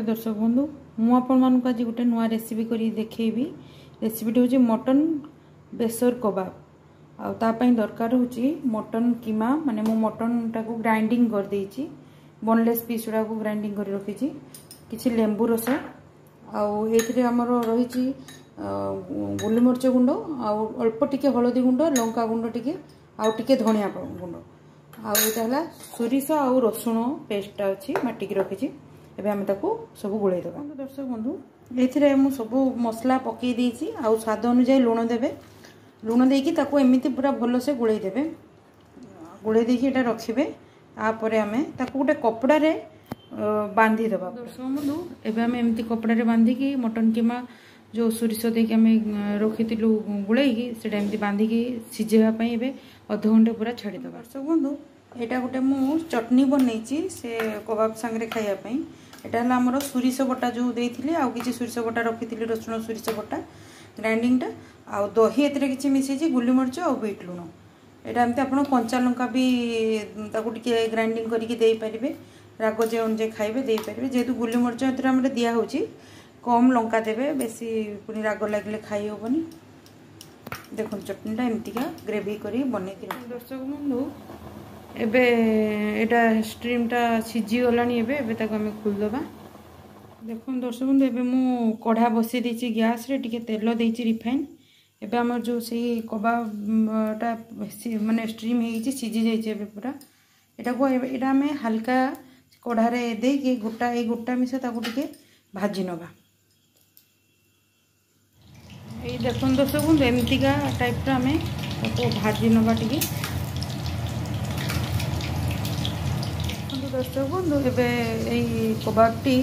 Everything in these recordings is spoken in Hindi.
प्रिय दर्शक बंधु मु आपको आज गोटे नुआ रेसिपी कर देखी। रेसिपीटी हूँ मटन बेसर कबाब आपाई दरकार हूँ मटन कीमा माने मु मटन टाक ग्राइंडिंग कर देइछि बोनलेस पीस गुड़ा को ग्राइंडिंग कर रखी किसी लेंबू रस आमर रही गोलमरीच गुंड अल्प टिके हलदी गुंड लंका गुंड टिके धनिया गुंड आला सोरिष आ रसुण पेस्टा अच्छी माटिकी रखी एवं सब गोल देवा। दर्शक बंधु ये सब मसला पकई देती स्वाद अनुजाई लुण देवे लुण देकी एमती पूरा भलसे गोल देवे गोल देकी रखिए तापर आम गोटे कपड़े बांधीदे। दर्शक बंधु एवं एमती कपड़े बांधिकी मटन कीमा जो सोरिष देकी आम रखी गोलैकी से बांधिकी सिझेवाई अध घंटे पूरा छाड़ीदे। दर्शक बंधु यहाँ गोटे मु चटनी बनई से कबाब सांगे खायापी यहाँ आमर सोरिष बटा जो देती आउ कि सोरिष बटा रखी रसुण सोरिष बटा ग्राइंडिंगटा आ दही एत कि मिसई गोलमरीच और बीट लुण यहाँ एमती आप कंचा लंका भी टे ग्राइंडिंग करके राग जे अनुजाई खाइबे दे पारे जेहेतु गोलमरीच एम दिया कम लंका देवे बेसी पुणी राग लगे खाई हेनी। देखो चटनीटा एमतीका ग्रेवी कर बन। दर्शक बंधु एबे एटा स्ट्रीमटा सीझीगला आम खोलदबा। देखो दर्शक बंधु एबे मु कढ़ा बसई देछि गैस रे टिके तेल देछि रिफाइन एबे हमर जो से कबाबटा माने स्ट्रीम हो सीझी जाइए पूरा एटा को एटा आम हल्का कढ़ारे देके गोटा मिसा ताको टिके भाजी नबा। ये देखो दर्शक बंधु एमतीका टाइप आम भाजी नबा टिके। दर्शक बंधु एवं कबाबटी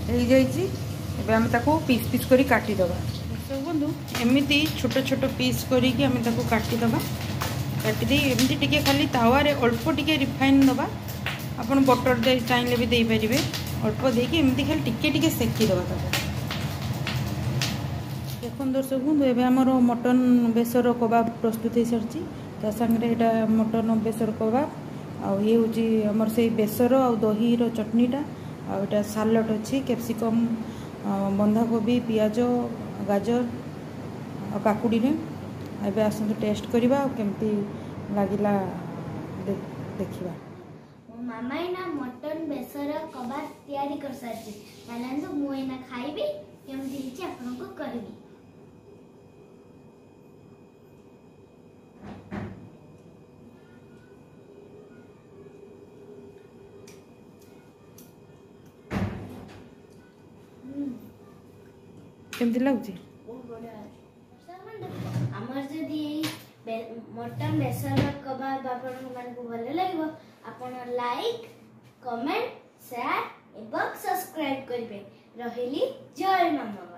हो जाए आम पीस पीस करी काटिदबा। दर्शक बंधु एमती छोट छोट पीस करी आम काटिदबा काटिदे एमती टिके खाली तावारे अल्प टिके रिफाइन दबा आपन बटर दे चाहिए भी दे पारे अल्प देकी एमती खाली टिके टिके सेकीदबा। देखो दर्शक बंधु एवं आमर मटन बेसर कबाब प्रस्तुत हो सारी ता सांगे यहाँ मटन बेसर कबाब आउ ये हूँ आमर से बेसर आ दही चटनीटा आटा सालड अच्छी कैप्सिकम बंधाकोबी पियाज गाजर आ काकुड़ी एवं आसतु टेस्ट करवा केमती लगिला देखिबा। मामा इना मटन बेसर कबाब तैयारी कर सारी चलନ୍ତୁ मु एना खाइबी केमती हिची आपनको करबी। केमती लगुच आमर जदि मटन बेसर कबाब आपको भल लगे आपण लाइक कमेंट शेयर एवं सब्सक्राइब करेंगे। रही जय मामा।